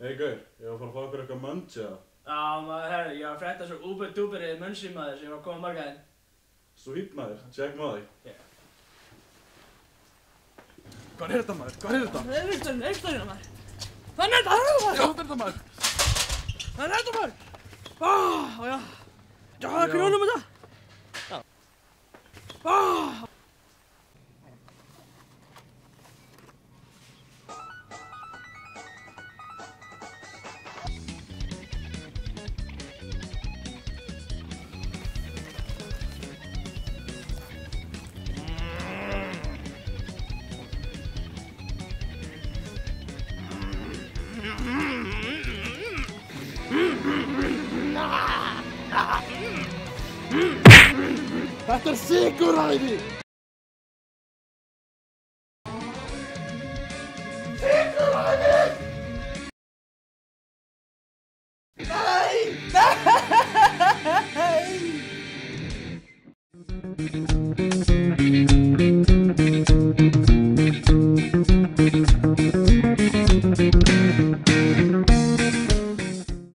Hey gaur, ég var að fara að fá okkur eitthvað munch eða? Já maður, herri, ég var að frétta svo Uber-Duberið munchi maður sem ég var að koma margaðinn. Sweet maður, check maður. Hvað er þetta maður? Hvað er þetta? Það er Viktorina maður. Það er þetta maður. Já, þetta er þetta maður. Það er þetta maður. Já. Já, það er grjónum þetta. Já. Þetta er sykuræði! Sykuræði! Nei! Nei!